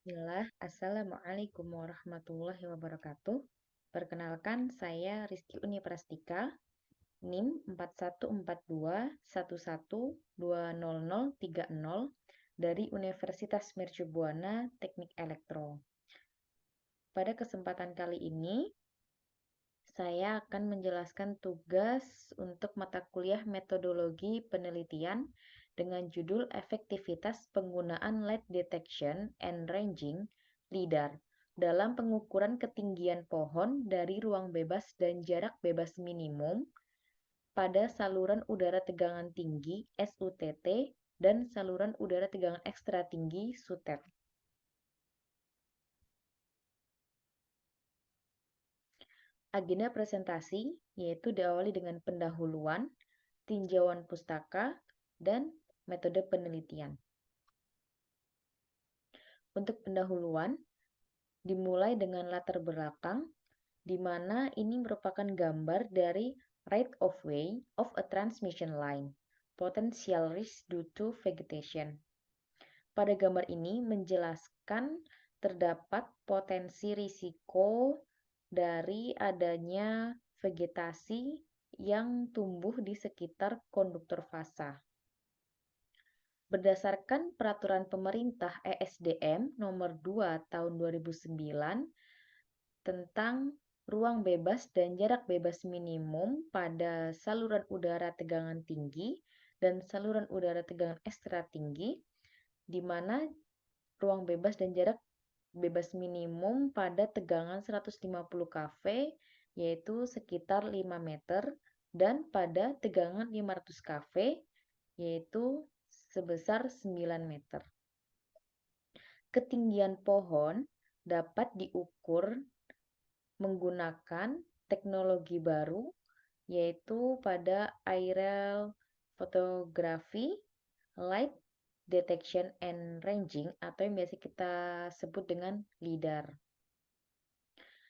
Bismillah, Assalamualaikum warahmatullahi wabarakatuh. Perkenalkan, saya Rizky Uni Prastika, NIM 414211200030 dari Universitas Mercubuana Teknik Elektro. Pada kesempatan kali ini, saya akan menjelaskan tugas untuk mata kuliah metodologi penelitian dengan judul Efektivitas Penggunaan Light Detection and Ranging (LIDAR) dalam pengukuran ketinggian pohon dari ruang bebas dan jarak bebas minimum pada saluran udara tegangan tinggi (SUTT) dan saluran udara tegangan ekstra tinggi (SUTET). Agenda presentasi yaitu diawali dengan pendahuluan, tinjauan pustaka, dan metode penelitian. Untuk pendahuluan, dimulai dengan latar belakang, di mana ini merupakan gambar dari right of way of a transmission line, potential risk due to vegetation. Pada gambar ini menjelaskan terdapat potensi risiko dari adanya vegetasi yang tumbuh di sekitar konduktor fasa. Berdasarkan Peraturan Pemerintah ESDM Nomor 2 Tahun 2009 tentang ruang bebas dan jarak bebas minimum pada saluran udara tegangan tinggi dan saluran udara tegangan ekstra tinggi, di mana ruang bebas dan jarak bebas minimum pada tegangan 150 kV yaitu sekitar 5 meter dan pada tegangan 500 kV yaitu sebesar 9 meter. Ketinggian pohon dapat diukur menggunakan teknologi baru yaitu pada aerial photography, light detection and ranging atau yang biasa kita sebut dengan LIDAR.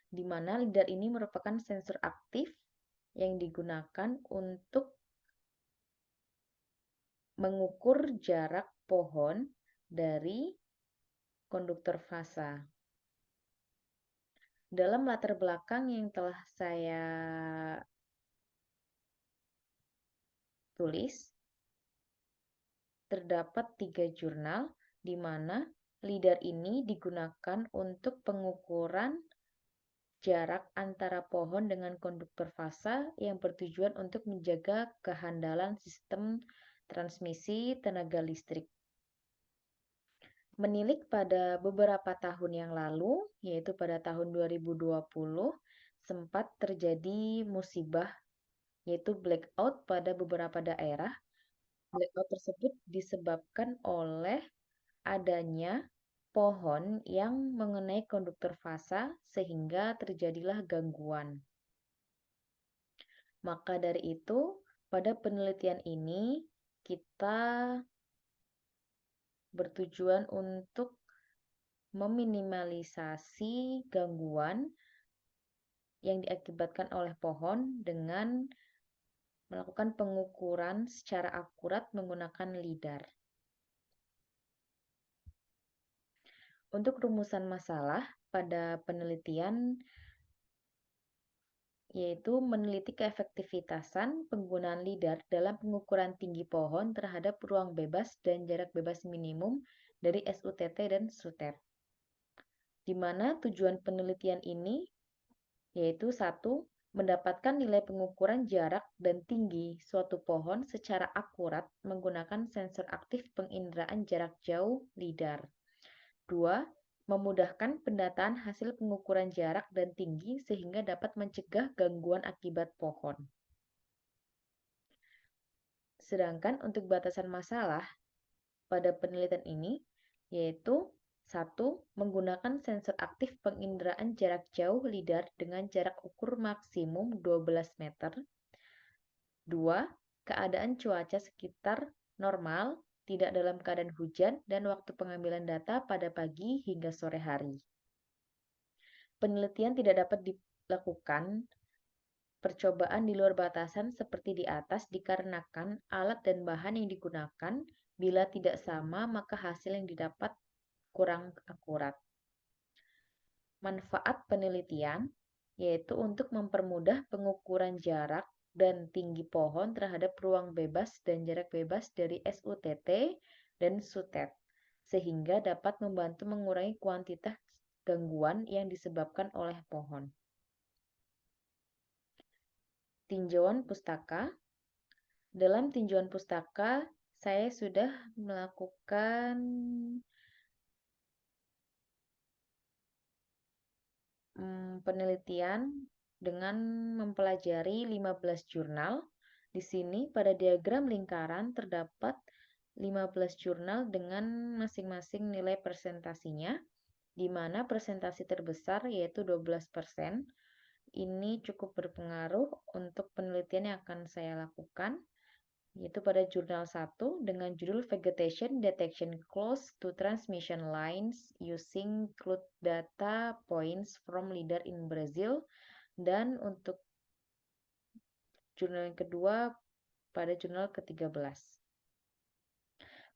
Di mana LIDAR ini merupakan sensor aktif yang digunakan untuk mengukur jarak pohon dari konduktor fasa. Dalam latar belakang yang telah saya tulis, terdapat 3 jurnal di mana LIDAR ini digunakan untuk pengukuran jarak antara pohon dengan konduktor fasa yang bertujuan untuk menjaga kehandalan sistem transmisi tenaga listrik. Menilik pada beberapa tahun yang lalu, yaitu pada tahun 2020, sempat terjadi musibah, yaitu blackout pada beberapa daerah. Blackout tersebut disebabkan oleh adanya pohon yang mengenai konduktor fasa sehingga terjadilah gangguan. Maka dari itu, pada penelitian ini kita bertujuan untuk meminimalisasi gangguan yang diakibatkan oleh pohon dengan melakukan pengukuran secara akurat menggunakan LIDAR. Untuk rumusan masalah pada penelitian yaitu meneliti keefektivitasan penggunaan LIDAR dalam pengukuran tinggi pohon terhadap ruang bebas dan jarak bebas minimum dari SUTT dan SUTET. Di mana tujuan penelitian ini yaitu 1. Mendapatkan nilai pengukuran jarak dan tinggi suatu pohon secara akurat menggunakan sensor aktif penginderaan jarak jauh LIDAR. 2. Memudahkan pendataan hasil pengukuran jarak dan tinggi sehingga dapat mencegah gangguan akibat pohon. Sedangkan untuk batasan masalah pada penelitian ini yaitu 1. Menggunakan sensor aktif penginderaan jarak jauh LIDAR dengan jarak ukur maksimum 12 meter. 2. Keadaan cuaca sekitar normal, tidak dalam keadaan hujan, dan waktu pengambilan data pada pagi hingga sore hari. Penelitian tidak dapat dilakukan percobaan di luar batasan seperti di atas dikarenakan alat dan bahan yang digunakan bila tidak sama maka hasil yang didapat kurang akurat. Manfaat penelitian yaitu untuk mempermudah pengukuran jarak dan tinggi pohon terhadap ruang bebas dan jarak bebas dari SUTT dan SUTET, sehingga dapat membantu mengurangi kuantitas gangguan yang disebabkan oleh pohon. Tinjauan pustaka. Dalam tinjauan pustaka, saya sudah melakukan penelitian dengan mempelajari 15 jurnal. Di sini pada diagram lingkaran terdapat 15 jurnal dengan masing-masing nilai presentasinya, di mana presentasi terbesar yaitu 12%. Ini cukup berpengaruh untuk penelitian yang akan saya lakukan, yaitu pada jurnal 1 dengan judul Vegetation Detection Close to Transmission Lines Using Cloud Data Points from Leader in Brazil, dan untuk jurnal yang kedua pada jurnal ke-13.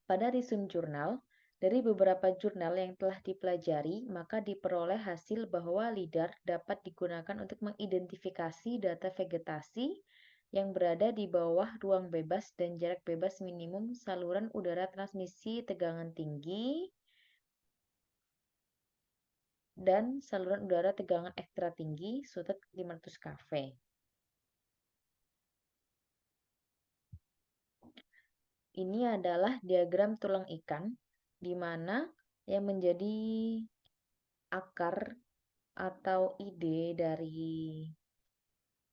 Pada resume jurnal, dari beberapa jurnal yang telah dipelajari, maka diperoleh hasil bahwa LIDAR dapat digunakan untuk mengidentifikasi data vegetasi yang berada di bawah ruang bebas dan jarak bebas minimum saluran udara transmisi tegangan tinggi dan saluran udara tegangan ekstra tinggi SUTET 500 kV. Ini adalah diagram tulang ikan, di mana yang menjadi akar atau ide dari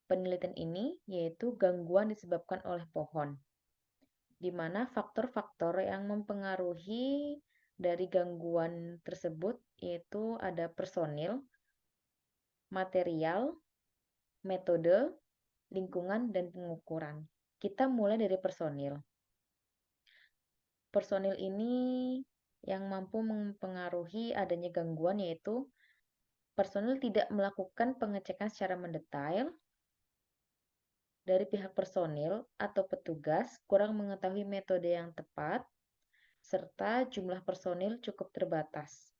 penelitian ini yaitu gangguan disebabkan oleh pohon, di mana faktor-faktor yang mempengaruhi dari gangguan tersebut yaitu ada personil, material, metode, lingkungan, dan pengukuran. Kita mulai dari personil. Personil ini yang mampu mempengaruhi adanya gangguan yaitu personil tidak melakukan pengecekan secara mendetail. Dari pihak personil atau petugas kurang mengetahui metode yang tepat, serta jumlah personil cukup terbatas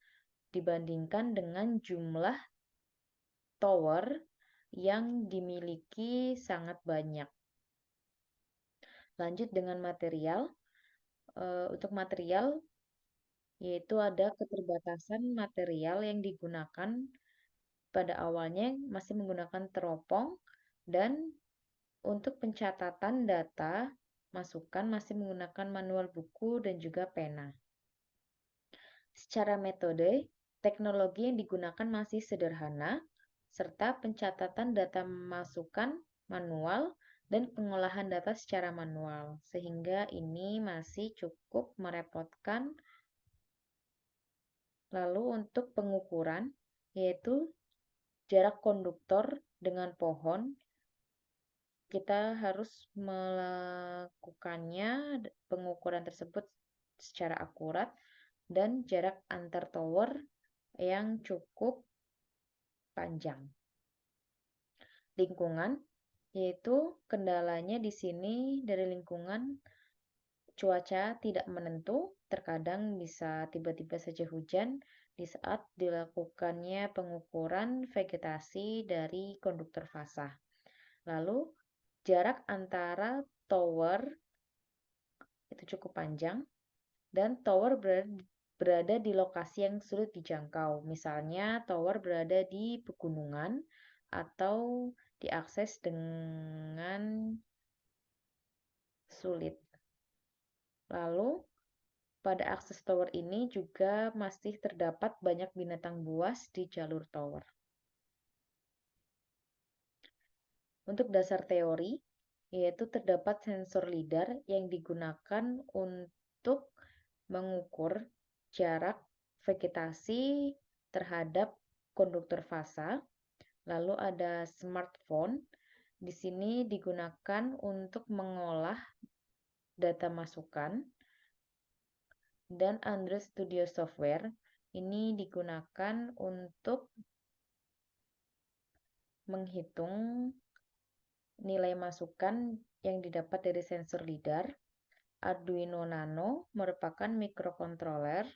dibandingkan dengan jumlah tower yang dimiliki sangat banyak. Lanjut dengan material. Untuk material, yaitu ada keterbatasan material yang digunakan. Pada awalnya masih menggunakan teropong, dan untuk pencatatan data masukan masih menggunakan manual buku dan juga pena. Secara metode, teknologi yang digunakan masih sederhana, serta pencatatan data masukan manual dan pengolahan data secara manual, sehingga ini masih cukup merepotkan. Lalu untuk pengukuran, yaitu jarak konduktor dengan pohon, kita harus melakukannya pengukuran tersebut secara akurat, dan jarak antar tower yang cukup panjang. Lingkungan, yaitu kendalanya di sini dari lingkungan, cuaca tidak menentu, terkadang bisa tiba-tiba saja hujan di saat dilakukannya pengukuran vegetasi dari konduktor fasa. Lalu, jarak antara tower itu cukup panjang, dan tower berada di lokasi yang sulit dijangkau. Misalnya, tower berada di pegunungan atau diakses dengan sulit. Lalu, pada akses tower ini juga masih terdapat banyak binatang buas di jalur tower. Untuk dasar teori, yaitu terdapat sensor LIDAR yang digunakan untuk mengukur jarak vegetasi terhadap konduktor fasa. Lalu ada smartphone. Di sini digunakan untuk mengolah data masukan. Dan Android Studio Software ini digunakan untuk menghitung nilai masukan yang didapat dari sensor LIDAR. Arduino Nano merupakan microcontroller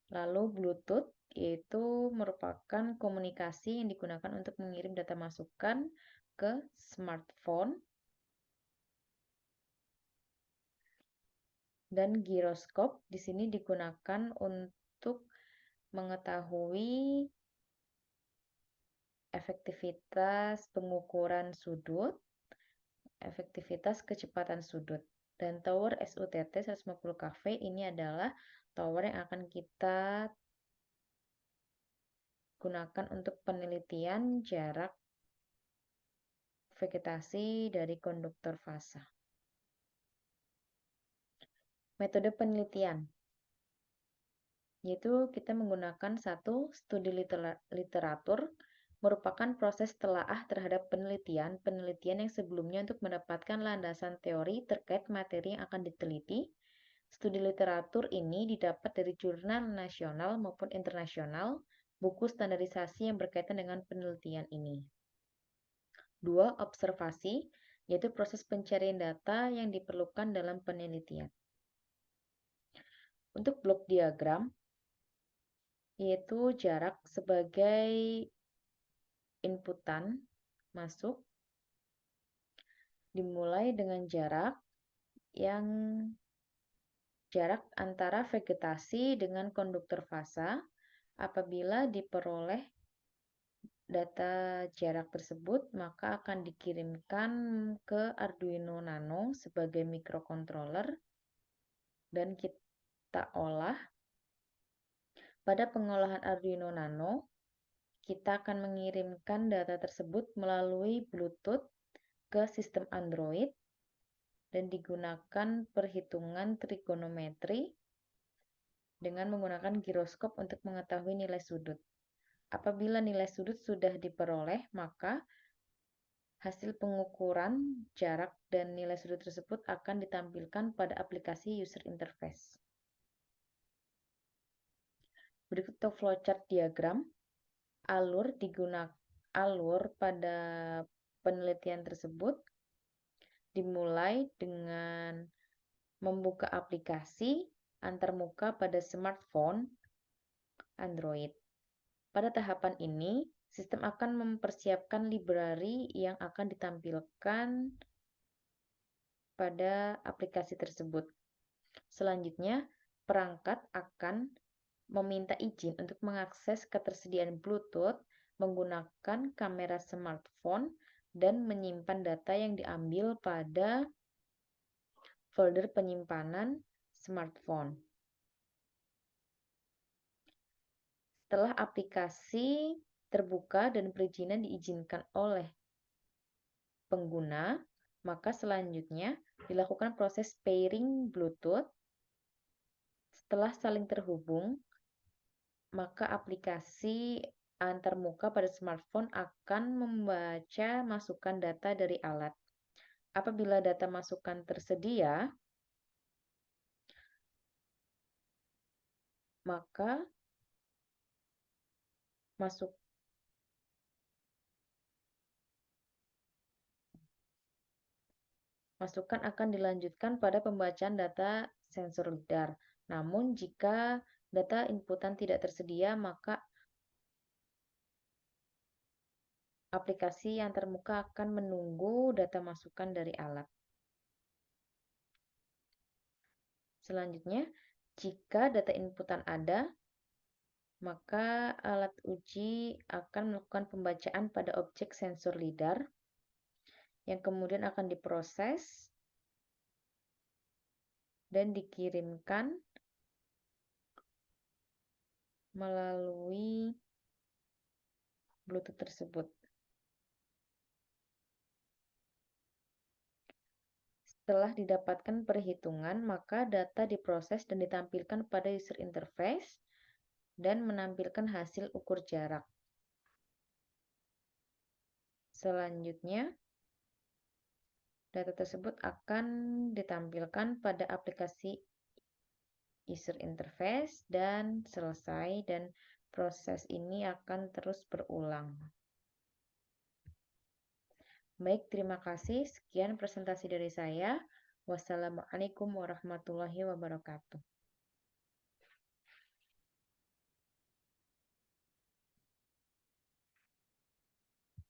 Lalu Bluetooth yaitu merupakan komunikasi yang digunakan untuk mengirim data masukan ke smartphone. Dan giroskop di sini digunakan untuk mengetahui efektivitas pengukuran sudut, efektivitas kecepatan sudut. Dan tower SUTT 150 kV ini adalah tower yang akan kita gunakan untuk penelitian jarak vegetasi dari konduktor fasa. Metode penelitian yaitu kita menggunakan satu studi literatur merupakan proses telaah terhadap penelitian yang sebelumnya untuk mendapatkan landasan teori terkait materi yang akan diteliti. Studi literatur ini didapat dari jurnal nasional maupun internasional, buku standarisasi yang berkaitan dengan penelitian ini. 2. Observasi, yaitu proses pencarian data yang diperlukan dalam penelitian. Untuk blok diagram, yaitu jarak sebagai inputan masuk, dimulai dengan jarak antara vegetasi dengan konduktor fasa. Apabila diperoleh data jarak tersebut, maka akan dikirimkan ke Arduino Nano sebagai microcontroller dan kita olah. Pada pengolahan Arduino Nano, kita akan mengirimkan data tersebut melalui Bluetooth ke sistem Android dan digunakan perhitungan trigonometri dengan menggunakan giroskop untuk mengetahui nilai sudut. Apabila nilai sudut sudah diperoleh, maka hasil pengukuran jarak dan nilai sudut tersebut akan ditampilkan pada aplikasi user interface. Berikut flowchart diagram. Alur pada penelitian tersebut dimulai dengan membuka aplikasi antarmuka pada smartphone Android. Pada tahapan ini, sistem akan mempersiapkan library yang akan ditampilkan pada aplikasi tersebut. Selanjutnya, perangkat akan meminta izin untuk mengakses ketersediaan Bluetooth menggunakan kamera smartphone dan menyimpan data yang diambil pada folder penyimpanan smartphone. Setelah aplikasi terbuka dan perizinan diizinkan oleh pengguna, maka selanjutnya dilakukan proses pairing Bluetooth. Setelah saling terhubung, maka aplikasi antarmuka pada smartphone akan membaca masukan data dari alat. Apabila data masukan tersedia, maka masukan akan dilanjutkan pada pembacaan data sensor lidar. Namun jika data inputan tidak tersedia, maka aplikasi yang termuka akan menunggu data masukan dari alat. Selanjutnya, jika data inputan ada, maka alat uji akan melakukan pembacaan pada objek sensor lidar yang kemudian akan diproses dan dikirimkan melalui Bluetooth tersebut. Setelah didapatkan perhitungan, maka data diproses dan ditampilkan pada user interface dan menampilkan hasil ukur jarak. Selanjutnya, data tersebut akan ditampilkan pada aplikasi user interface dan selesai, dan proses ini akan terus berulang. Baik, terima kasih. Sekian presentasi dari saya. Wassalamualaikum warahmatullahi wabarakatuh.